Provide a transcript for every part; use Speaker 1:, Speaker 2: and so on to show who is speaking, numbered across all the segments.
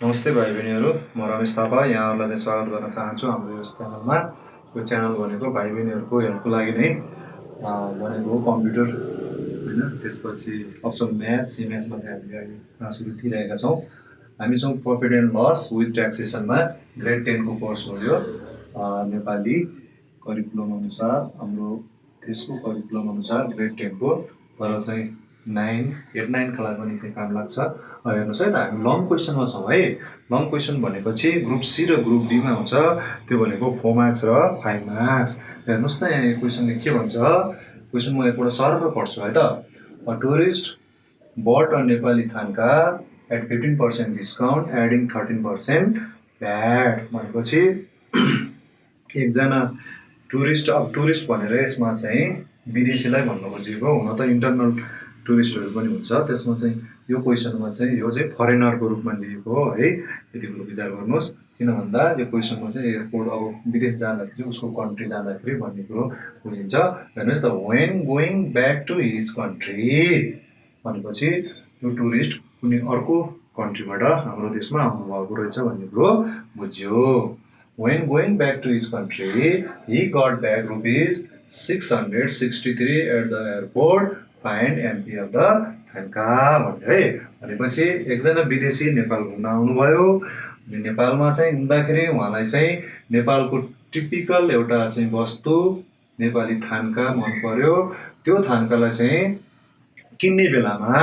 Speaker 1: नमस्ते भाइ बहिनीहरू, म रमेश थापा यहाँहरूलाई चाहिँ स्वागत गर्न चाहन्छु हाम्रो यस च्यानलमा। यो च्यानल भनेको भाइ बहिनीहरूको हेल्पको लागि नै बनेको कम्प्युटर होइन, त्यसपछि अप्सन म्याथ सिम्याथमा चाहिँ हामीले अहिले क्लास लिइरहेका छौँ। हामी छौँ प्रफिट एन्ड लस विथ ट्याक्सेसनमा ग्रेड 10 को कोर्स हो यो। नेपाली करिकुलम अनुसार हाम्रो देशको करिकुलम अनुसार ग्रेड 10 को तर चाहिँ 8, 9 खालाई पनि चाहिँ काम लाग्छ। हेर्नुहोस् है त, हामी लङ क्वेसनमा छौँ है। लङ क्वेसन भनेपछि ग्रुप सी र ग्रुप डीमा हुन्छ, त्यो भनेको 4 मार्क्स र 5 मार्क्स। हेर्नुहोस् त, यहाँ क्वेसनले के भन्छ, क्वेसन म एकपल्ट सरर पढ्छु है त। A tourist but a Nepali thangka at 15% discount adding 13% VAT भनेपछि एकजना टुरिस्ट, अब टुरिस्ट भनेर यसमा चाहिँ विदेशीलाई भन्नु खोजेको, हुन त इन्टरनल टुरिस्टहरू पनि हुन्छ। त्यसमा चाहिँ यो क्वेसनमा चाहिँ यो चाहिँ फरेनरको रूपमा लिएको हो है, यति कुरो विचार गर्नुहोस्। किन भन्दा यो क्वेसनमा चाहिँ एयरपोर्ट अब विदेश जाँदाखेरि उसको कन्ट्री जाँदाखेरि भन्ने कुरो बुझिन्छ। हेर्नुहोस् त, when going back to his country भनेपछि त्यो टुरिस्ट कुनै अर्को कन्ट्रीबाट हाम्रो देशमा आउनुभएको रहेछ भन्ने कुरो बुझ्यो। When going back to his country, he got back ₹663 at the airport. Find MP of the थान्का भन्दै भनेपछि एकजना विदेशी नेपाल घुम्न आउनुभयो। नेपालमा चाहिँ हुँदाखेरि उहाँलाई चाहिँ नेपालको टिपिकल एउटा चाहिँ वस्तु नेपाली थान्का मन पर्यो। त्यो थान्कालाई चाहिँ किन्ने बेलामा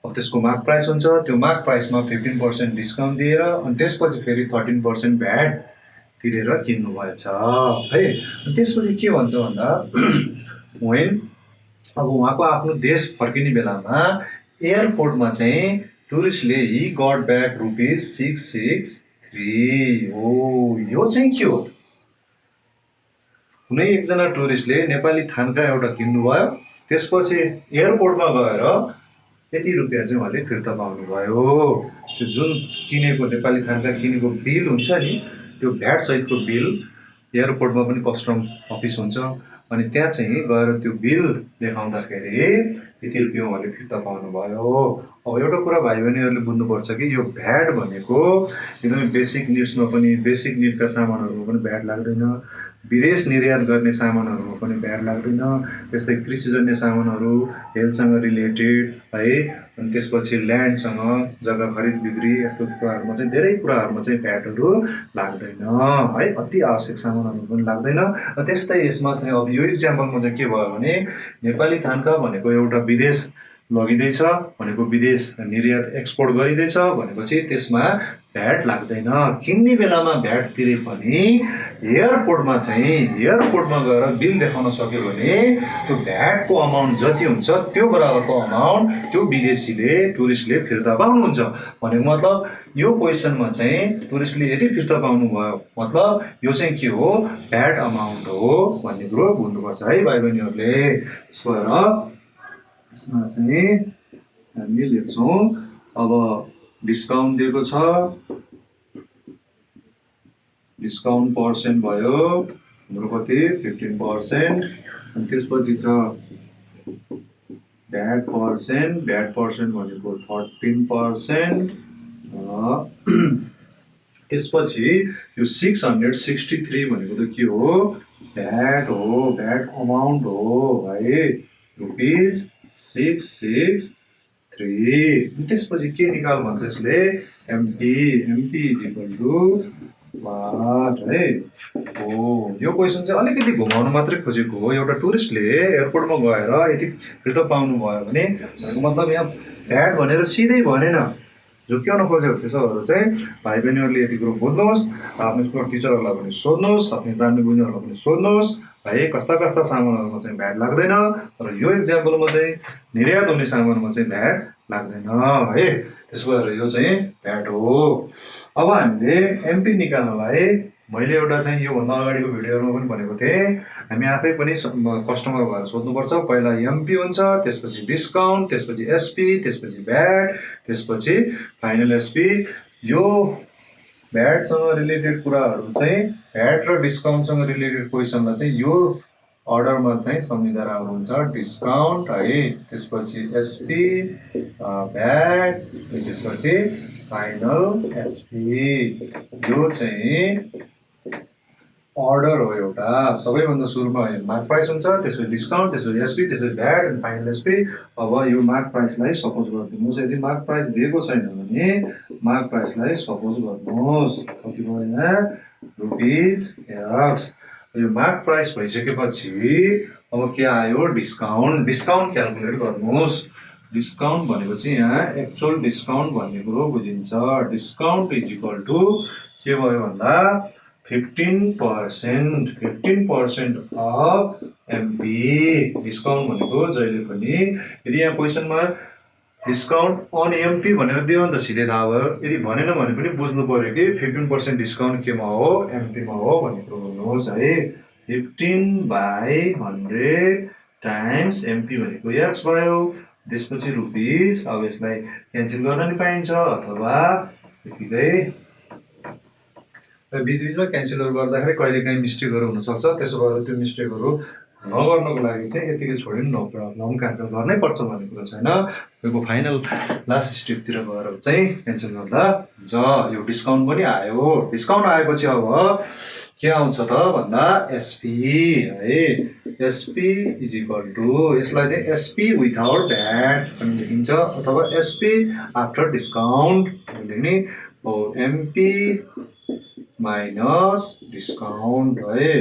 Speaker 1: अब त्यसको मार्क प्राइस हुन्छ, त्यो मार्क प्राइसमा 15% डिस्काउन्ट दिएर अनि त्यसपछि फेरि 13% भ्याट तिरेर किन्नु भएछ है। त्यसपछि के भन्छ भन्दा वेन अब उहाँको आफ्नो देश फर्किने बेलामा एयरपोर्टमा चाहिँ टुरिस्टले हि गट ब्याक ₹663 हो। यो चाहिँ के हो? कुनै एकजना टुरिस्टले नेपाली थान्का एउटा किन्नुभयो, त्यसपछि एयरपोर्टमा गएर यति रुपियाँ चाहिँ उहाँले फिर्ता पाउनुभयो। त्यो जुन किनेको नेपाली थान्का किनेको बिल हुन्छ नि, त्यो भ्याट सहितको बिल एयरपोर्टमा पनि कस्टम अफिस हुन्छ, अनि त्यहाँ चाहिँ गएर त्यो बिल देखाउँदाखेरि यति रुपियाँ उहाँले फिर्ता पाउनुभयो। अब एउटा कुरा भाइ बहिनीहरूले बुझ्नुपर्छ कि यो भ्याट भनेको एकदमै बेसिक निड्समा पनि, बेसिक निडका सामानहरूमा पनि भ्याट लाग्दैन, विदेश निर्यात गर्ने सामानहरूमा पनि भ्याट लाग्दैन, त्यस्तै कृषिजन्य सामानहरू, हेल्थसँग रिलेटेड है, अनि त्यसपछि ल्यान्डसँग जग्गा खरिद बिक्री यस्तो कुराहरूमा चाहिँ धेरै कुराहरूमा चाहिँ भ्याटहरू लाग्दैन है, अति आवश्यक सामानहरू पनि लाग्दैन। त्यस्तै यसमा चाहिँ अब यो इक्जाम्पलमा चाहिँ के भयो भने नेपाली थान्का भनेको एउटा विदेश लगिँदैछ भनेको, विदेश निर्यात एक्सपोर्ट गरिँदैछ भनेपछि त्यसमा भ्याट लाग्दैन। किन्ने बेलामा भ्याट तिरे पनि एयरपोर्टमा गएर बिल देखाउन सक्यो भने त्यो भ्याटको अमाउन्ट जति हुन्छ त्यो बराबरको अमाउन्ट त्यो विदेशीले टुरिस्टले फिर्ता पाउनुहुन्छ। भनेको मतलब यो क्वेसनमा चाहिँ टुरिस्टले यति फिर्ता पाउनुभयो, मतलब यो चाहिँ के हो, भ्याट अमाउन्ट हो भन्ने कुरो बुझ्नुपर्छ है भाइ बहिनीहरूले। त्यसो भएर यसमा चाहिँ हामी लेख्छौँ, अब डिस्काउन्ट दिएको छ, डिस्काउन्ट पर्सेन्ट भयो हाम्रो कति 15%, अनि त्यसपछि छ भ्याट पर्सेन्ट भनेको 13%, त्यसपछि यो 663 भनेको त के हो, भ्याट हो, भ्याट अमाउन्ट हो है, ₹663। त्यसपछि के निकाल भन्छ यसले, MP is equal to what है हो। यो क्वेसन चाहिँ अलिकति घुमाउनु मात्रै खोजेको हो। एउटा टुरिस्टले एयरपोर्टमा गएर यति फिर्ता पाउनु भयो भने मतलब यहाँ भ्याट भनेर सिधै भनेन, झुक्क्याउन खोज्यो। त्यसो भएर चाहिँ भाइ बहिनीहरूले यति कुरो बुझ्नुहोस्, आफ्नो स्कुल टिचरहरूलाई पनि सोध्नुहोस्, आफ्नो जान्ने बुझ्नेहरूलाई पनि सोध्नुहोस् है, कस्ता कस्ता सामानहरूमा चाहिँ भ्याट लाग्दैन, र यो इक्जाम्पलमा चाहिँ निर्यात हुने सामानमा चाहिँ भ्याट लाग्दैन है। त्यसो भएर यो चाहिँ भ्याट हो। अब हामीले एमपी निकाल्नलाई मैले एउटा चाहिँ योभन्दा अगाडिको भिडियोमा पनि भनेको थिएँ, हामी आफै पनि कस्टमर भएर सोध्नुपर्छ। पहिला एमपी हुन्छ, त्यसपछि डिस्काउन्ट, त्यसपछि एसपी, त्यसपछि भ्याट, त्यसपछि फाइनल एसपी। यो भ्याटसँग रिलेटेड कुराहरू चाहिँ, भ्याट र डिस्काउन्टसँग रिलेटेड क्वेसनलाई चाहिँ यो अर्डरमा चाहिँ संविधान आउनुहुन्छ डिस्काउन्ट है, त्यसपछि एसपी भ्याट, त्यसपछि फाइनल एसपी। यो चाहिँ अर्डर हो एउटा। सबैभन्दा सुरुमा मार्क प्राइस हुन्छ, त्यसपछि डिस्काउन्ट, त्यसपछि एसपी, त्यसपछि भ्याट एन्ड फाइनल एसपी। अब यो मार्क प्राइसलाई सपोज गरिदिनुहोस्। यदि मार्क प्राइस दिएको छैन भने मार्क प्राइसलाई सपोज गर्नुहोस्। कति भयो यहाँ रुपिज एक्स। यो मार्क प्राइस भइसकेपछि अब के आयो डिस्काउन्ट। डिस्काउन्ट क्यालकुलेट गर्नुहोस्। डिस्काउन्ट भनेपछि यहाँ एक्चुअल डिस्काउन्ट भन्ने कुरो बुझिन्छ। डिस्काउन्ट इज इक्वल टु के भयो भन्दा 15%। 15% अफ एमपी। डिस्काउन्ट भनेको जहिले पनि यदि यहाँ क्वेसनमा डिस्काउन्ट अन एमपी भनेर दियो भने त सिधै थाहा भयो। यदि भनेन भने पनि बुझ्नु पर्यो कि 15% डिस्काउन्ट केमा हो, एमपीमा हो भन्ने कुरो गर्नुहोस् है। 15/100 टाइम्स एमपी भनेको एक्स भयो, त्यसपछि रुपिस। अब यसलाई क्यान्सल गर्न नि पाइन्छ अथवा यतिकै बिचबिचमा क्यान्सलहरू गर्दाखेरि कहिलेकाहीँ मिस्टेकहरू हुनसक्छ। त्यसो भएर त्यो मिस्टेकहरू नगर्नको लागि चाहिँ यतिकै छोड्यो नि नो प्रब्लम, क्यान्सल गर्नै पर्छ भन्ने कुरा छैन। यो फाइनल लास्ट स्टेपतिर गएर चाहिँ क्यान्सल गर्दा हुन्छ। यो डिस्काउन्ट पनि आयो। डिस्काउन्ट आएपछि अब के आउँछ त भन्दा एसपी है। एसपी इज इक्वल टु यसलाई चाहिँ एसपी विथआउट भ्याट पनि लेखिन्छ अथवा एसपी आफ्टर डिस्काउन्ट लेख्ने हो। एमपी माइनस डिस्काउन्ट है।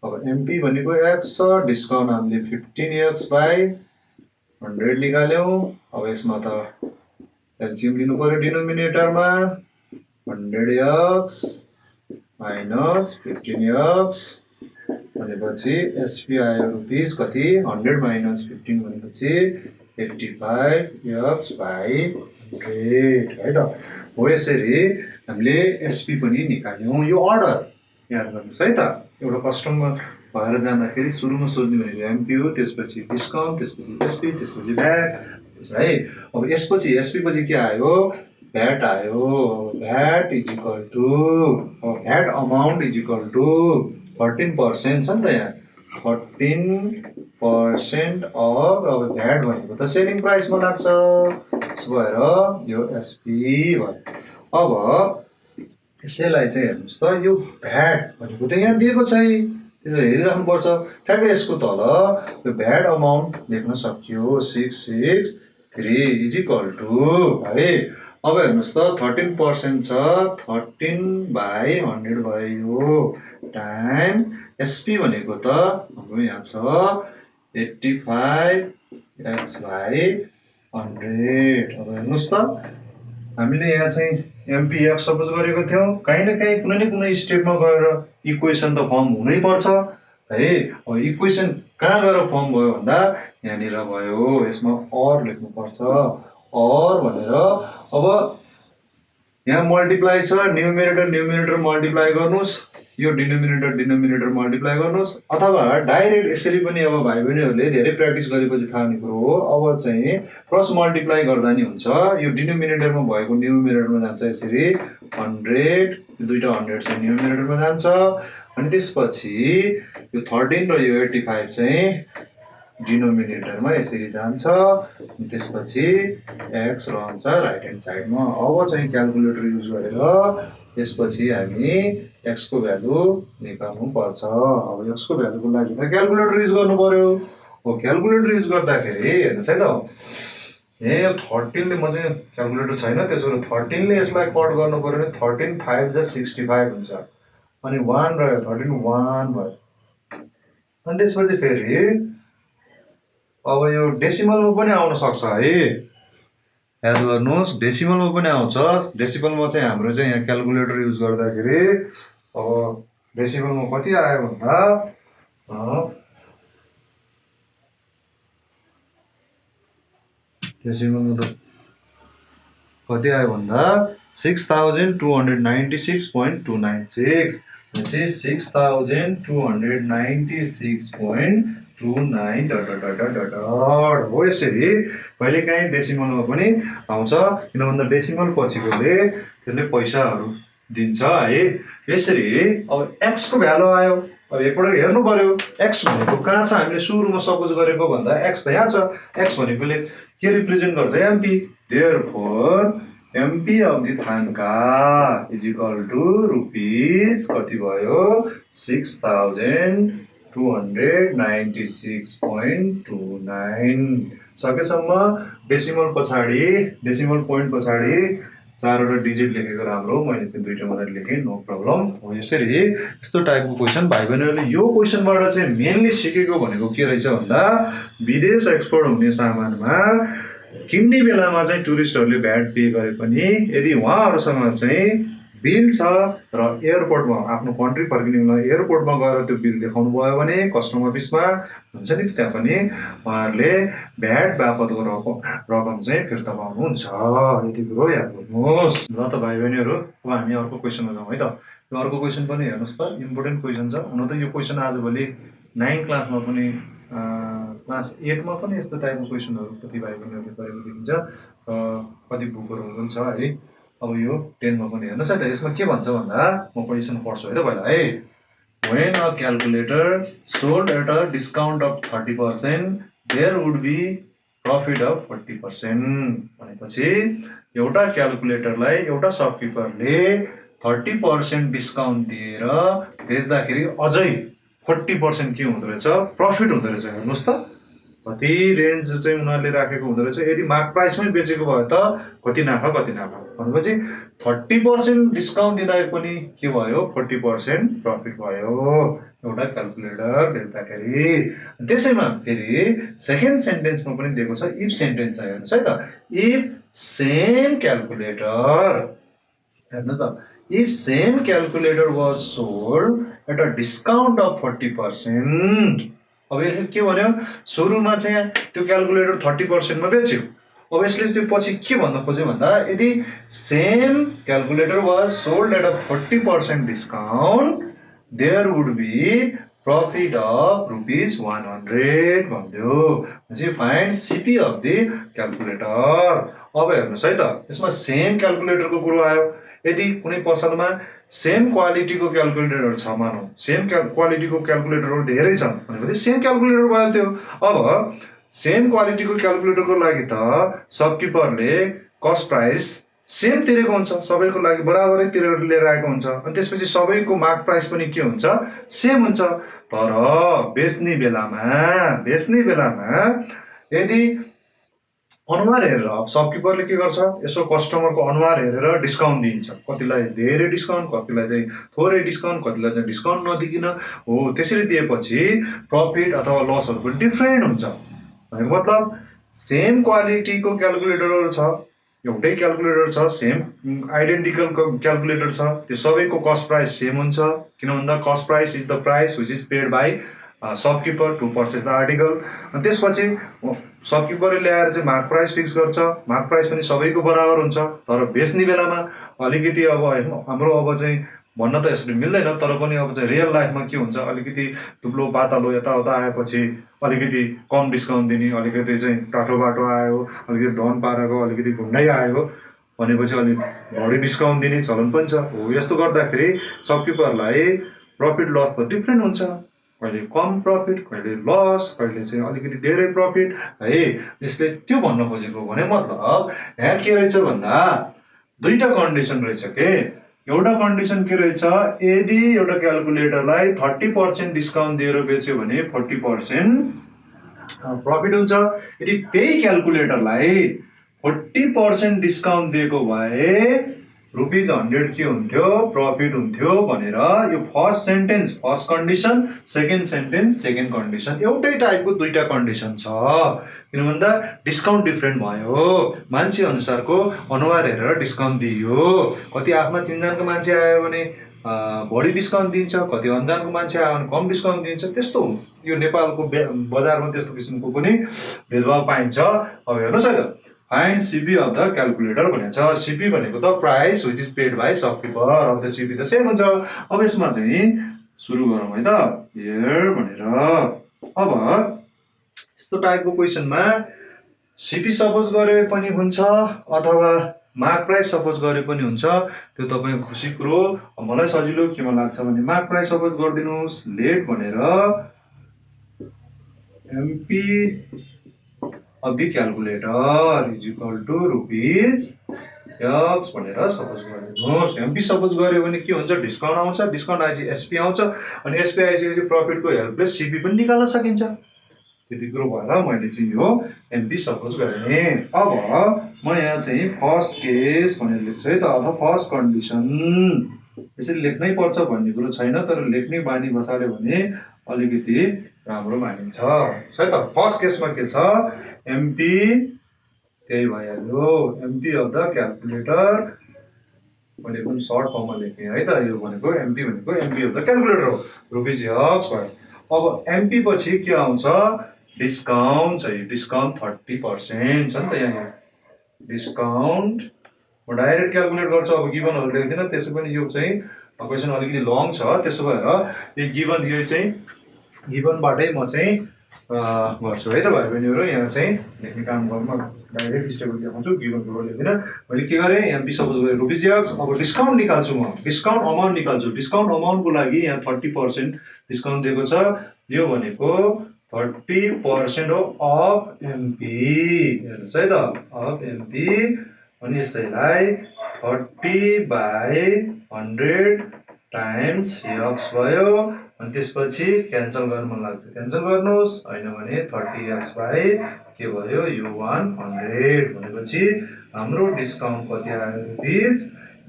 Speaker 1: अब एमपी भनेको एक्स छ, डिस्काउन्ट हामीले 15x/100 निकाल्यौँ। अब यसमा त एलसिएम लिनु पर्यो डिनोमिनेटरमा। 100x माइनस 15x भनेपछि एसपी आयो रुपिस कति 100 माइनस 15 भनेपछि 85x/100 है त। हो यसरी हामीले एसपी पनि निकाल्यौँ। यो अर्डर याद गर्नुहोस् है त। एउटा कस्टमर भएर जाँदाखेरि सुरुमा सोध्ने भनेको एमपी हो, त्यसपछि डिस्काउन्ट, त्यसपछि एसपी, त्यसपछि भ्याट है। अब यसपछि एसपी पछि के आयो भ्याट आयो। VAT is equal to VAT amount is equal to 13% छ नि त यहाँ 13% अफ। अब भ्याट भनेको त सेलिङ प्राइसमा लाग्छ। त्यसो भएर यो एसपी भयो। अब यसैलाई चाहिँ हेर्नुहोस् त, यो भ्याट भनेको त यहाँ दिएको छ है, त्यसो हेरिराख्नुपर्छ। ठ्याक्कै यसको तल यो भ्याट अमाउन्ट लेख्न सकियो 663 इज इक्वल टु है। अब हेर्नुहोस् त 13% छ, 13/100 भयो टाइम्स एसपी भनेको त हाम्रो यहाँ छ 85x/100। अब हेर्नुहोस् त हामीले यहाँ चाहिँ एमपी एक्स सपोज गरेको थियौँ। कहीँ न कहीँ कुनै न कुनै स्टेपमा गएर इक्वेसन त फर्म हुनैपर्छ है। अब इक्वेसन कहाँ गएर फर्म भयो भन्दा यहाँनिर भयो। यसमा अर लेख्नुपर्छ। अर भनेर अब यहाँ मल्टिप्लाई छ, न्युमिनेटर मल्टिप्लाई गर्नुहोस्, यो डिनोमिनेटर मल्टिप्लाई गर्नुहोस्। अथवा डाइरेक्ट यसरी पनि अब भाइ बहिनीहरूले धेरै प्र्याक्टिस गरेपछि थाहा हुने कुरो हो। अब चाहिँ क्रस मल्टिप्लाई गर्दा नि हुन्छ। यो डिनोमिनेटरमा भएको न्युमिनेटरमा जान्छ यसरी 100, दुईवटा 100 चाहिँ न्युमिनेटरमा जान्छ। अनि त्यसपछि यो 13 र यो 85 चाहिँ डिनोमिनेटरमा यसरी जान्छ। त्यसपछि एक्स रहन्छ राइट ह्यान्ड साइडमा। अब चाहिँ क्यालकुलेटर युज गरेर त्यसपछि हामी एक्सको भ्यालु निकाल्नु पर्छ। अब एक्सको भ्यालुको लागि त क्यालकुलेटर युज गर्नु पर्यो। हो क्यालकुलेटर युज गर्दाखेरि हेर्नुहोस् है त, यहाँ 13 ले म चाहिँ क्यालकुलेटर छैन, त्यसो भएर 13 ले यसलाई कट गर्नु पर्यो भने 13 5 जा 65 हुन्छ। अनि 1 रह्यो 13 1 भयो। अनि त्यसपछि फेरि अब यो डेसिमलमा पनि आउन सक्छ है। याद गर्नुहोस् डेसिमलमा पनि आउँछ। डेसिमलमा चाहिँ हाम्रो चाहिँ यहाँ क्यालकुलेटर युज गर्दाखेरि अब डेसिमलमा कति आयो भन्दा डेसिमलमा त कति आयो भन्दा 6296.296 भनेपछि 6296.29 हो यसरी। कहिलेकाहीँ डेसिमलमा पनि आउँछ, किन भन्दा डेसिमल पछिकोले त्यसले पैसाहरू दिन्छ है। यसरी अब एक्सको भ्यालु आयो अब एकपल्ट हेर्नु पर्यो एक्स भनेको कहाँ छ हामीले सुरुमा सपोज गरेको भन्दा एक्स त यहाँ छ एक्स भनेकोले के रिप्रेजेन्ट गर्छ MP therefore MP of the thangka is equal to rupees कति भयो 6296.29 सकेसम्म डेसिमल पोइन्ट पछाडि 4वटा डिजिट लेखेको राम्रो मैले चाहिँ 2टा मात्र लेखेँ नो प्रब्लम हो यसरी यस्तो टाइपको क्वेसन भाइ बहिनीहरूले यो क्वेसनबाट चाहिँ मेनली सिकेको भनेको के रहेछ भन्दा विदेश एक्सपोर्ट हुने सामानमा किन्ने बेलामा चाहिँ टुरिस्टहरूले भ्याट पे गरे पनि यदि उहाँहरूसँग चाहिँ बिल छ र एयरपोर्टमा आफ्नो कन्ट्री फर्किने बेला एयरपोर्टमा गएर त्यो बिल देखाउनु भयो भने कस्टम अफिसमा हुन्छ नि त्यहाँ पनि उहाँहरूले भ्याट बापतको रकम चाहिँ फिर्ता पाउनुहुन्छ यति कुरो याद गर्नुहोस् ल त भाइ बहिनीहरू अब हामी अर्को क्वेसनमा जाउँ है त यो अर्को क्वेसन पनि हेर्नुहोस् त इम्पोर्टेन्ट क्वेसन छ हुन त यो क्वेसन आजभोलि 9 क्लासमा पनि क्लास 8मा पनि यस्तो टाइपको क्वेसनहरू कति भाइ बहिनीहरूले गरेको देखिन्छ कति बुकहरू पनि छ है अब यो 10मा पनि हेर्नुहोस् है त यसमा के भन्छ भन्दा म क्वेसन पढ्छु है त पहिला है when a calculator sold at a discount of 30% there would be profit of 40% भनेपछि एउटा क्याल्कुलेटरलाई एउटा शपकिपरले 30% डिस्काउन्ट दिएर बेच्दाखेरि अझै 40% के हुँदो रहेछ प्रफिट हुँदो रहेछ हेर्नुहोस् त कति रेन्ज चाहिँ उनीहरूले राखेको हुँदो रहेछ यदि मार्क प्राइसमै बेचेको भयो त कति नाफा भनेपछि 30% डिस्काउन्ट दिँदा पनि के भयो 40% प्रफिट भयो एउटा क्याल्कुलेटर बेच्दाखेरि त्यसैमा फेरि सेकेन्ड सेन्टेन्समा पनि दिएको छ इफ सेन्टेन्स छ हेर्नुहोस् है त इफ सेम क्याल्कुलेटर हेर्नु त if same calculator was sold at a discount of 40% अब यसले के भन्यो सुरुमा चाहिँ त्यो क्याल्कुलेटर 30% मा बेच्यो अब यसले चाहिँ पछि के भन्न खोज्यो भन्दा यदि same calculator was sold at a 40% discount there would be profit of rupees 100 भन्यो चाहिँ find CP of the calculator अब हेर्नुहोस् है त यसमा सेम क्याल्कुलेटरको कुरो आयो यदि कुनै पसलमा सेम क्वालिटीको क्याल्कुलेटरहरू छ मानौ सेम क्वालिटीको क्याल्कुलेटरहरू धेरै छन् भनेपछि सेम क्याल्कुलेटर भयो त्यो अब सेम क्वालिटीको क्याल्कुलेटरको लागि त शपकिपरले कस्ट प्राइस सेम तिरेको हुन्छ सबैको लागि बराबरै तिरेर लिएर आएको हुन्छ अनि त्यसपछि सबैको मार्क प्राइस पनि के हुन्छ सेम हुन्छ तर बेच्ने बेलामा यदि अनुहार हेरेर अब शपकिपरले के गर्छ यसो कस्टमरको अनुहार हेरेर डिस्काउन्ट दिन्छ कतिलाई धेरै डिस्काउन्ट कतिलाई चाहिँ थोरै डिस्काउन्ट कतिलाई चाहिँ डिस्काउन्ट नदिकिन हो त्यसरी दिएपछि प्रफिट अथवा लसहरू पनि डिफ्रेन्ट हुन्छ भनेको मतलब सेम क्वालिटीको क्याल्कुलेटरहरू छ एउटै क्याल्कुलेटर छ सेम आइडेन्टिकल क्याल्कुलेटर छ त्यो सबैको कस्ट प्राइस सेम हुन्छ किन भन्दा cost price is the price which is paid by shopkeeper to purchase the article अनि त्यसपछि शपकिपरले ल्याएर चाहिँ मार्क प्राइस फिक्स गर्छ मार्क प्राइस पनि सबैको बराबर हुन्छ तर बेच्ने बेलामा अलिकति अब हाम्रो अब चाहिँ भन्न त यसरी मिल्दैन तर पनि अब चाहिँ रियल लाइफमा के हुन्छ अलिकति दुब्लो पातलो यताउता आएपछि अलिकति कम डिस्काउन्ट दिने अलिकति चाहिँ टाटो बाटो आयो अलिकति डन पारेको अलिकति घुन्डै आयो भनेपछि अलिक बढी डिस्काउन्ट दिने चलन पनि छ हो यस्तो गर्दाखेरि शपकिपरलाई प्रफिट लस त डिफ्रेन्ट हुन्छ कहिले कम प्रफिट कहिले लस कहिले चाहिँ अलिकति धेरै प्रफिट है यसले त्यो भन्न खोजेको भने मतलब यहाँ के रहेछ भन्दा दुईटा कन्डिसन रहेछ के एउटा कन्डिसन के रहेछ यदि एउटा क्याल्कुलेटरलाई 30% डिस्काउन्ट दिएर बेच्यो भने 40% प्रफिट हुन्छ यदि त्यही क्याल्कुलेटरलाई 40% डिस्काउन्ट दिएको भए रुपिस 100 के हुन्थ्यो प्रफिट हुन्थ्यो भनेर यो first sentence first condition second sentence second condition एउटै टाइपको दुईटा कन्डिसन छ किन भन्दा डिस्काउन्ट डिफ्रेन्ट भयो मान्छे अनुसारको अनुहार हेरेर डिस्काउन्ट दियो कति आफ्ना चिन्जानको मान्छे आयो भने बढी डिस्काउन्ट दिन्छ कति अन्जानको मान्छे आयो भने कम डिस्काउन्ट दिन्छ त्यस्तो यो नेपालको बजारमा त्यस्तो किसिमको पनि भेदभाव पाइन्छ अब हेर्नुहोस् है त find CP of the calculator भनेको छ सिपी भनेको त price which is paid by shopkeeper अब त सिपी त सेम हुन्छ अब यसमा चाहिँ सुरु गरौँ है त हियर भनेर अब यस्तो टाइपको क्वेसनमा सिपी सपोज गरे पनि हुन्छ अथवा मार्क प्राइस सपोज गरे पनि हुन्छ, त्यो तपाईको खुसी कुरो। मलाई सजिलो केमा लाग्छ भने मार्क प्राइस सपोज गरिदिनुस्, लेट भनेर MP of the calculator is equal to rupees x भनेर सपोज गरिदिनुस्। MP सपोज गर्यो भने के हुन्छ, डिस्काउन्ट आउँछ, डिस्काउन्ट आएपछि SP आउँछ, अनि SP आइसकेपछि प्रफिटको हेल्पले CP पनि निकाल्न सकिन्छ। त्यति कुरो भएर मैले चाहिँ यो MP सपोज गरेँ। अब म यहाँ चाहिँ फर्स्ट केस भनेर लेख्छु है त, अथवा फर्स्ट कन्डिसन। यसरी लेख्नै पर्छ भन्ने कुरो छैन, तर लेख्ने बानी बसाल्यो भने अलिकति राम्रो मानिन्छ है त। फर्स्ट केसमा के छ, MP त्यही भइहाल्यो, MP अफ द क्यालकुलेटर मैले एकदम सर्ट फर्ममा लेखेँ है त। यो भनेको MP भनेको MP अफ द क्यालकुलेटर हो, रुपिज x भयो। अब MP पछि के आउँछ, डिस्काउन्ट छ। डिस्काउन्ट 30% छ नि त यहाँ। डिस्काउन्ट म डाइरेक्ट क्यालकुलेट गर्छु, अब गिभनहरु लेख्दिन, त्यसै पनि यो चाहिँ क्वेसन अलिकति लङ छ, त्यसो भएर यो गिभन यो चाहिँ गिभनबाटै म चाहिँ गर्छु है त भाइ बहिनीहरु। यहाँ चाहिँ लेख्ने काम गर्नु, डाइरेक्ट स्टेबल देखाउँछु, गिभन कुरो लेख्दिन। मैले के गरेँ, MP सपोज गरेँ रुपिज x। अब डिस्काउन्ट निकाल्छु म, डिस्काउन्ट अमाउन्ट निकाल्छु। डिस्काउन्ट अमाउन्टको लागि यहाँ 30% डिस्काउन्ट दिएको छ, यो भनेको 30% हो अफ MP, हेर्नुहोस् है त, अफ MP। अनि यसैलाई 30/100 टाइम्स x भयो। अनि त्यसपछि क्यान्सल गर्न मन लाग्छ, क्यान्सल गर्नुहोस्, हैन भने 30x बाइ के भयो, यो 100 भनेपछि हाम्रो डिस्काउन्ट कति आयो, रुपिज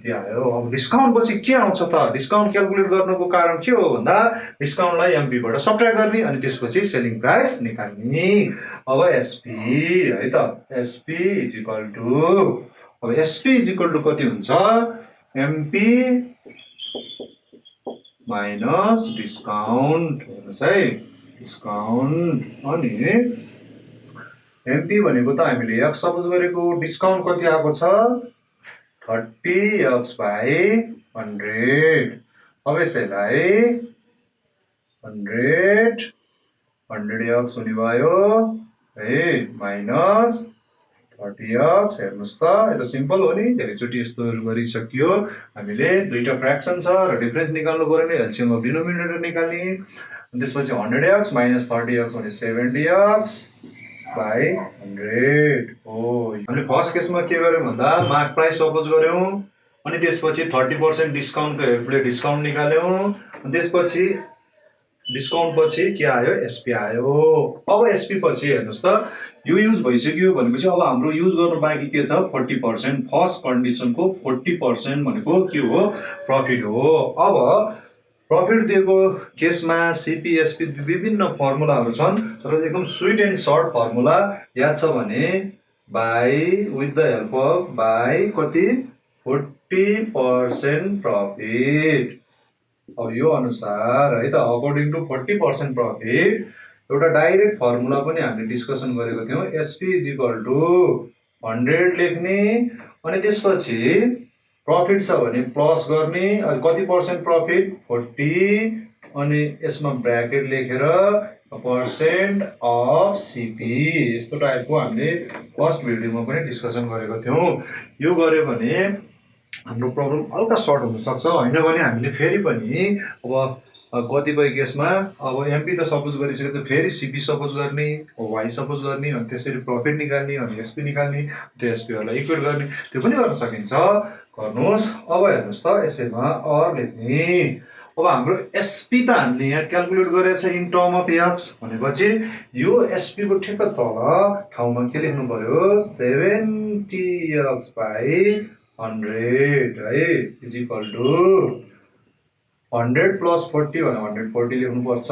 Speaker 1: त्यो आयो। अब डिस्काउन्ट पछि के आउँछ त, डिस्काउन्ट क्यालकुलेट गर्नुको कारण के हो भन्दा डिस्काउन्टलाई MP बाट सब्ट्र्याक्ट गर्ने, अनि त्यसपछि सेलिङ प्राइस निकाल्ने। अब SP है त, SP इज इक्वल टु, अब SP इज इक्वल टु कति हुन्छ, MP माइनस डिस्काउन्ट। हेर्नुहोस् है, डिस्काउन्ट। अनि MP भनेको त हामीले x सपोज गरेको, डिस्काउन्ट कति आएको छ, 30x/100। अब यसैलाई 100x हुने भयो है, माइनस 30x। हेर्नुहोस् त, यो त सिम्पल हो नि, धेरैचोटि यस्तो गरिसकियो। हामीले दुईटा फ्र्याक्सन छ र डिफरेन्स निकाल्नु पर्यो नि, एलसीएम अफ डिनोमिनेटर निकाल्ने। अनि त्यसपछि 100x माइनस 30x भने 70x/100 हो। हामीले फर्स्ट केसमा के गर्यौं भन्दा मार्क प्राइस सपोज गर्यौं, अनि त्यसपछि 30% डिस्काउन्टको हेल्पले डिस्काउन्ट निकाल्यौं, अनि त्यसपछि डिस्काउन्ट पछि के आयो, SP आयो। अब SP पछि हेर्नुहोस् त, यो युज भइसक्यो भनेपछि अब हाम्रो युज गर्नु बाँकी के छ, 40%। फर्स्ट कन्डिसनको 40% भनेको के हो, प्रफिट हो। अब प्रफिट दिएको केसमा CP SP विभिन्न फर्मुलाहरू छन्, तर एकदम स्विट एन्ड सर्ट फर्मुला याद छ भने by with the help of by कति, 40% प्रफिट। अब यो अनुसार है त, अकर्डिङ टु 40% प्रफिट एउटा डाइरेक्ट फर्मुला पनि हामीले डिस्कसन गरेको थियौं। SP इज इक्वल टु 100 लेख्ने, अनि त्यसपछि प्रफिट छ भने प्लस गर्ने, कति पर्सेन्ट प्रफिट, 40, अनि यसमा ब्र्याकेट लेखेर पर्सेन्ट अफ CP। यस्तो टाइपको हामीले फर्स्ट भिडियोमा पनि डिस्कसन गरेको थियौं। यो गर्यो भने हाम्रो प्रब्लम हल्का सर्ट हुन सक्छ, हैन भने हामीले फेरि पनि अब कतिपय केसमा अब MP त सपोज गरिसकेपछि फेरि CP सपोज गर्ने, Y सपोज गर्ने, अनि त्यसरी प्रफिट निकाल्ने, अनि SP निकाल्ने, त्यो SP हरुलाई इक्वेट गर्ने, त्यो पनि गर्न सकिन्छ। गर्नुहोस्। अब हेर्नुहोस् त, यसैमा अर लेख्ने। अब हाम्रो SP त हामीले यहाँ क्यालकुलेट गरेको छ इन टर्म अफ x भनेपछि यो SP को ठिक्क तल ठाउँमा के लेख्नु पर्यो, 70x/100 है, इज इक्वल टु 100 प्लस 40 भने 140 लेख्नु पर्छ,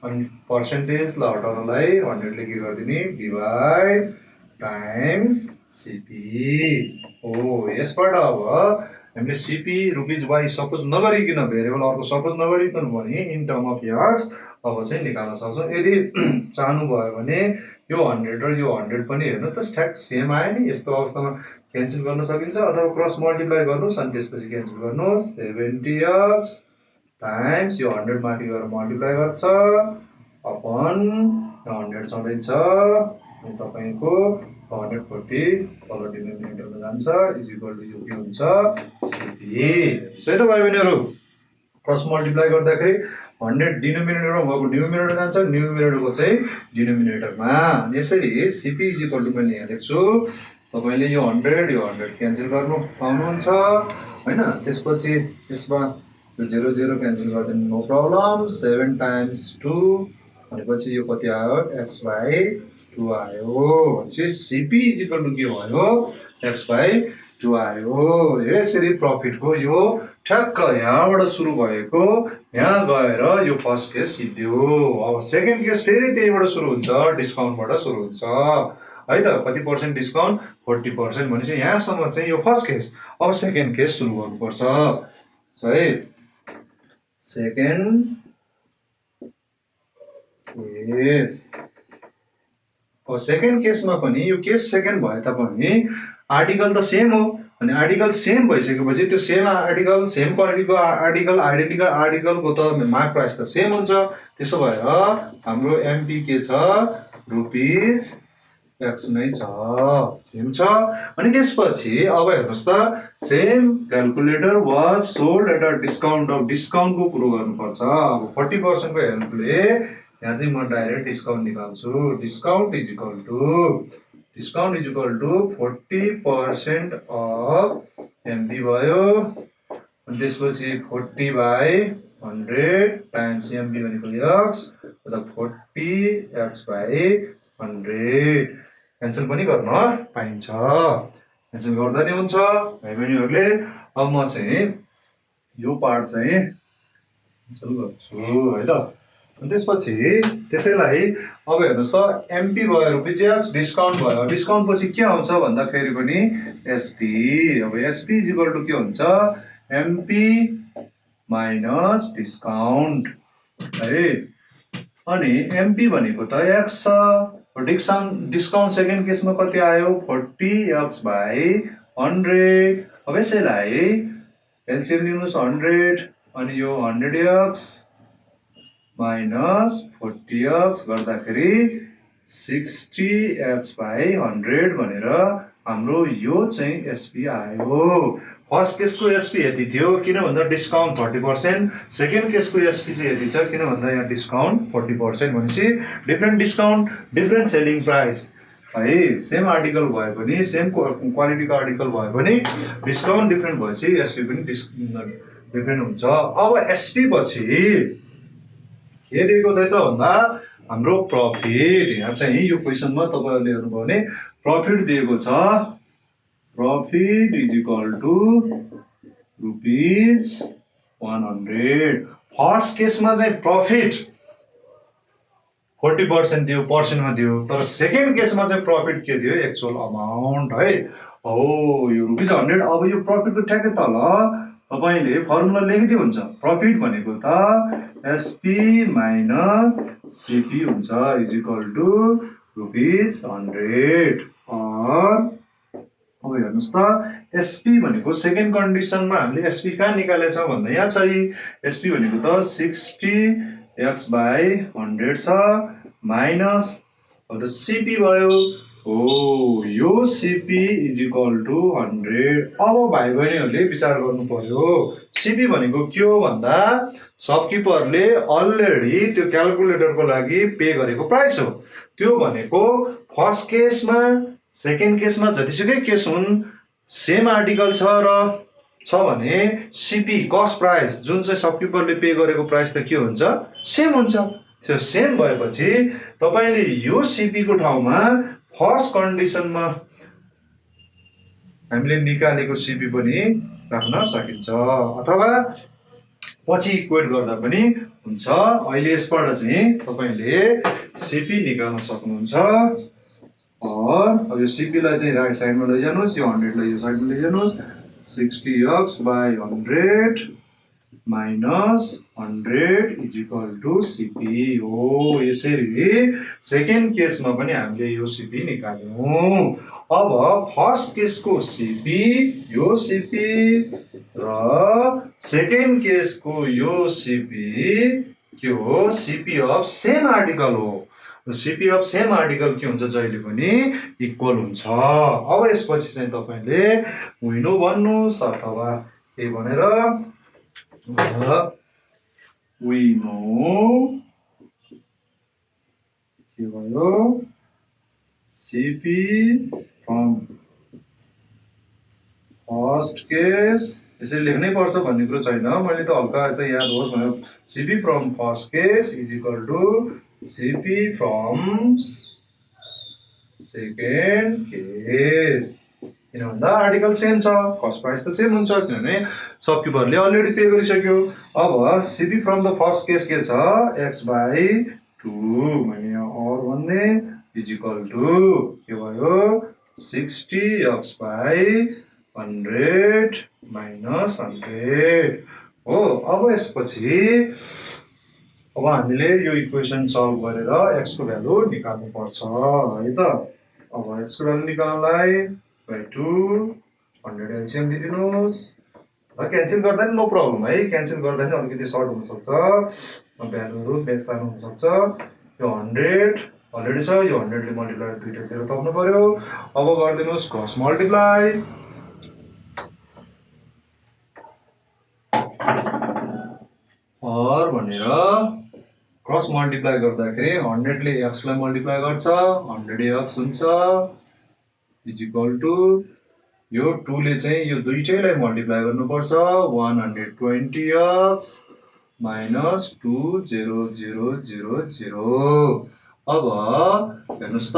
Speaker 1: अनि पर्सेन्टेज ल हटाउनलाई 100 ले के गर्दिने, डिभाइड टाइम्स CP हो। यसबाट अब हामीले CP रुपिज Y सपोज नगरिकन, भेरिएबल अर्को सपोज नगरिकन भने इन टर्म अफ x अब चाहिँ निकाल्न सक्छौं। यदि चाहनु भयो भने यो 100 र यो 100 पनि हेर्नुस् त, ठ्याक सेम आयो नि। यस्तो अवस्थामा क्यान्सल गर्न सकिन्छ, अथवा क्रस मल्टिप्लाई गर्नुस्, अनि त्यसपछि क्यान्सल गर्नुस्। 70x टाइम्स यो 100 माथि गएर मल्टिप्लाई गर्छ, अपन 100 छँदैछ, अनि तपाईको 140 तल डिनोमिनेटरमा जान्छ इज इक्वल टु यो के हुन्छ सिपी है त भाइ बहिनीहरू क्रस मल्टिप्लाई गर्दाखेरि 100 डिनोमिनेटरमा भएको न्युमिनेटर जान्छ न्युमिनेटरको चाहिँ डिनोमिनेटरमा यसरी सिपी इज इक्वल टु पनि यहाँ लेख्छु तपाईले यो 100 क्यान्सल गर्नु पाउनुहुन्छ हैन त्यसपछि यसमा यो 0 0 क्यान्सल गर्दिनु नो प्रब्लम 7 टाइम्स 2 भनेपछि यो कति आयो x बाइ 2 आयो भनेपछि सिपी इज इक्वल टु के भयो x बाइ 2 आयो यसरी प्रफिटको यो ठ्याक्क यहाँबाट सुरु भएको यहाँ गएर यो फर्स्ट केस सिद्धियो अब सेकेन्ड केस फेरि त्यहीबाट सुरु हुन्छ डिस्काउन्टबाट सुरु हुन्छ है त कति पर्सेन्ट डिस्काउन्ट 40% भनेपछि यहाँसम्म चाहिँ यो फर्स्ट केस अब सेकेन्ड केस सुरु गर्नुपर्छ है सेकेन्ड केस अब सेकेन्ड केसमा पनि यो केस सेकेन्ड भए तापनि आर्टिकल त सेम हो अनि आर्टिकल सेम भइसकेपछि त्यो सेम आर्टिकल सेम क्वालिटीको आर्टिकल आइडेन्टिकल आर्टिकलको त मार्क प्राइस त सेम हुन्छ त्यसो भएर हाम्रो एमपी के छ रुपिस एक्स नै छ सेम छ अनि त्यसपछि अब हेर्नुहोस् त same calculator was sold at a discount of डिस्काउन्टको कुरो गर्नुपर्छ अब 40% को हेल्पले यहाँ चाहिँ म डाइरेक्ट डिस्काउन्ट निकाल्छु discount is equal to 40% of MP भयो अनि त्यसपछि 40 बाइ 100 टाइम्स एमपी भनेको एक्स मतलब 40 एक्स बाइ 100 क्यान्सल पनि गर्न पाइन्छ क्यान्सल गर्दा नि हुन्छ भाइ बहिनीहरूले अब म चाहिँ यो पार्ट चाहिँ क्यान्सल गर्छु है त अनि त्यसपछि त्यसैलाई अब हेर्नुहोस् त एमपी भयो रुपिस एक्स डिस्काउन्ट भयो डिस्काउन्ट पछि के आउँछ भन्दाखेरि पनि एसपी अब एसपी इज इक्वल टु के हुन्छ एमपी माइनस डिस्काउन्ट है अनि एमपी भनेको त एक्स छ डिस्काउन्ट सेकेन्ड केसमा कति आयो 40 एक्स बाइ 100 अब यसैलाई एलसिएम लिनुहोस् 100 अनि यो 100 एक्स माइनस 40 एक्स गर्दाखेरि 60 एक्स बाइ 100 भनेर हाम्रो यो चाहिँ एसपी आयो फर्स्ट केसको एसपी यति थियो किन भन्दा डिस्काउन्ट 30% सेकेन्ड केसको एसपी चाहिँ यति छ किन भन्दा यहाँ डिस्काउन्ट 40% भनेपछि different discount different selling price है सेम आर्टिकल भए पनि सेम क्वालिटीको आर्टिकल भए पनि डिस्काउन्ट डिफरेन्ट भएपछि एसपी पनि डिफरेन्ट हुन्छ अब एसपी पछि के दिएको थियो त भन्दा हाम्रो प्रफिट यहाँ चाहिँ यो क्वेसनमा तपाईहरुले हेर्नुभयो भने प्रफिट दिएको छ profit is equal to rupees 100 first केसमा चाहिँ प्रफिट 40% दियो पर्सेन्टमा दियो तर सेकेन्ड केसमा चाहिँ प्रफिट के दियो एक्चुअल अमाउन्ट है हो यो रुपिस 100 अब यो प्रफिटको ठ्याक्कै तल तपाईले फर्मुला लेखिदिनु हुन्छ प्रफिट भनेको त एसपी माइनस सीपी हुन्छ इज इक्वल टु रुपिस 100 अब हेर्नुस् त एसपी भनेको सेकेन्ड कन्डिसनमा हामीले एसपी कहाँ निकालेछ भन्दा यहाँ चाहिँ एसपी भनेको त 60 एक्स बाइ 100 छ माइनस अब त सीपी भयो हो यो सीपी इज इक्वल टु 100 अब भाइ बहिनीहरूले विचार गर्नु पर्यो सीपी भनेको के हो भन्दा शपकिपरले अलरेडी त्यो क्यालकुलेटरको लागि पे गरेको प्राइस हो त्यो भनेको फर्स्ट केसमा सेकेन्ड केसमा जतिसुकै केस हुन् सेम आर्टिकल छ भने सीपी कस्ट प्राइस जुन चाहिँ शपकिपरले पे गरेको प्राइस त के हुन्छ सेम हुन्छ त्यो सेम भएपछि तपाईले यो सीपी को ठाउँमा फर्स्ट कन्डिसनमा हामीले निकालेको सीपी पनि राख्न सकिन्छ अथवा पछि इक्वेट गर्दा पनि हुन्छ अहिले यसबाट चाहिँ तपाईले सीपी निकाल्न सक्नुहुन्छ अब यो सीपी लाई चाहिँ राइट साइडमा लैजानुस् यो 100 लाई यो साइडमा लैजानुस् 60x by 100 minus 100 is equal to CP हो यसरी सेकेन्ड केसमा पनि हामीले यो CP निकाल्यौं अब फर्स्ट केसको CP यो CP र सेकेन्ड केसको यो CP के हो CP अफ सेम आर्टिकल हो सिपी अफ सेम आर्टिकल के हुन्छ जहिले पनि इक्वल हुन्छ। अब यसपछि चाहिँ तपाईँले विनो भन्नुहोस् अथवा के भनेर विनो के भयो सिपी फ्रम फर्स्ट केस यसरी लेख्नै पर्छ भन्ने कुरो छैन, मैले त हल्का चाहिँ याद होस् भनेर CP from first case is equal to CP from second case. किन भन्दा आर्टिकल सेम छ, कस्ट प्राइस त सेम हुन्छ किनभने सबकिपरले अलरेडी पे गरिसक्यो। अब CP from the first case के छ x/2 भने और भन्ने इज इक्वल टु के भयो 60x/100 माइनस 100 हो। अब यसपछि अब हामीले यो इक्वेसन सल्भ गरेर x को भ्यालु निकाल्नु पर्छ है त। अब x को भ्यालु निकाल्नलाई 2 100 एलसिएम लिदिनुस्। क्यान्सल गर्दा नि नो प्रब्लम है, क्यान्सल गर्दा नि अलिकति सर्ट हुन सक्छ, भ्यालुहरु बेसार्नु हुन सक्छ। यो 100 अलरेडी छ, यो 100 ले मल्टिप्लाई दुईटा 0 थप्नु पर्यो। अब गर्दिनुस् क्रस मल्टिप्लाई और भनेर क्रस मल्टिप्लाई गर्दाखेरि 100 ले x लाई मल्टिप्लाई गर्छ 100x हुन्छ इज इक्वल टु यो 2 ले चाहिँ यो दुईटैलाई मल्टिप्लाई गर्नुपर्छ 120x माइनस 20000। अब हेर्नुस् त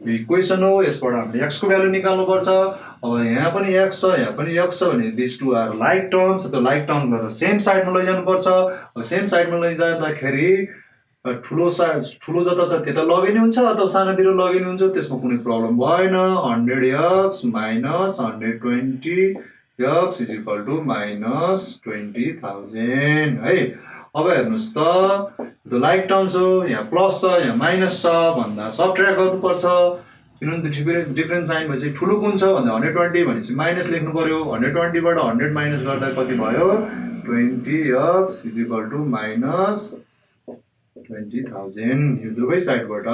Speaker 1: यो इक्वेसन हो, यसबाट हामीले x को भ्यालु निकाल्नु पर्छ। अब यहाँ पनि x छ यहाँ पनि x छ भने this two are like terms, त्यो लाइक टर्म्सलाई त सेम साइडमा लैजानु पर्छ। अब सेम साइडमा लैजाँदाखेरि ठुलो जता छ त्यता लगिने हुन्छ अथवा सानोतिर लगिने हुन्छ, त्यसमा कुनै प्रब्लम भएन। 100x minus 120x is equal to minus 20,000 है। अब हेर्नुस् त त्यो लाइक टर्म्स हो, यहाँ प्लस छ यहाँ माइनस छ भन्दा सबट्र्याक्ट गर्नुपर्छ किनभने डिफरेन्ट साइन भएपछि ठुलो कुन छ भन्दा 120 भनेपछि माइनस लेख्नु पर्यो। 120 बाट 100 माइनस गर्दा कति भयो 20x is equal to minus 20,000। यो दुवै साइडबाट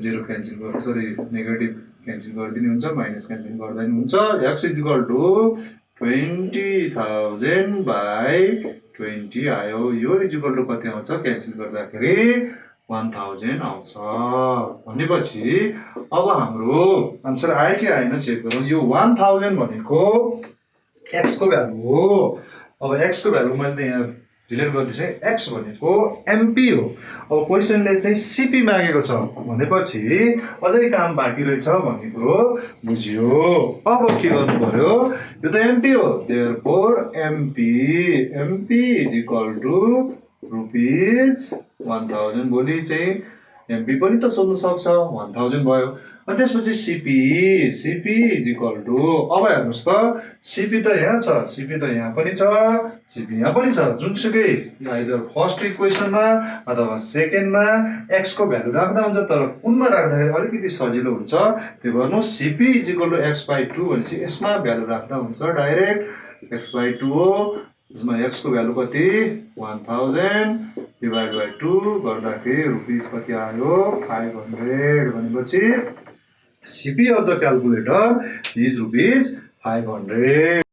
Speaker 1: 0 क्यान्सल गर्नु सरी नेगेटिभ क्यान्सल गरिदिनु हुन्छ, माइनस क्यान्सल गर्दा नि हुन्छ। x is equal to 20,000 by 20 आयो। यो इज इक्वल टु कति आउँछ क्यान्सल गर्दाखेरि 1000 आउँछ भनेपछि अब हाम्रो आन्सर आयो कि आएन चेक गरौँ। यो 1000 भनेको x को भ्यालु हो। अब x को भ्यालु मैले यहाँ डिलिट गर्दैछु, x भनेको एमपी हो। अब क्वेसनले चाहिँ सिपी मागेको छ भनेपछि अझै काम बाँकी रहेछ भन्ने कुरो बुझियो। अब के गर्नु पर्यो, यो त एमपी हो therefore MP is equal to rupees 1000। भोलि चाहिँ एमपी पनि त सोध्न सक्छ 1000 भयो। अनि त्यसपछि सिपी इज इक्वल टु अब हेर्नुस् त सिपी त यहाँ छ सिपी त यहाँ पनि छ सिपी यहाँ पनि छ, जुनसुकै आइदर फर्स्ट इक्वेसनमा अथवा सेकेन्डमा x को भ्यालु राख्दा हुन्छ, तर कुनमा राख्दाखेरि अलिकति सजिलो हुन्छ त्यो गर्नु। CP is equal to x/2 भनेपछि यसमा भ्यालु राख्दा हुन्छ डाइरेक्ट x/2 हो। यसमा x को भ्यालु कति 1000 डिभाइड बाइ 2 गर्दाखेरि रुपीज कति आयो 500 भनेपछि CP of the calculator is rupees 500।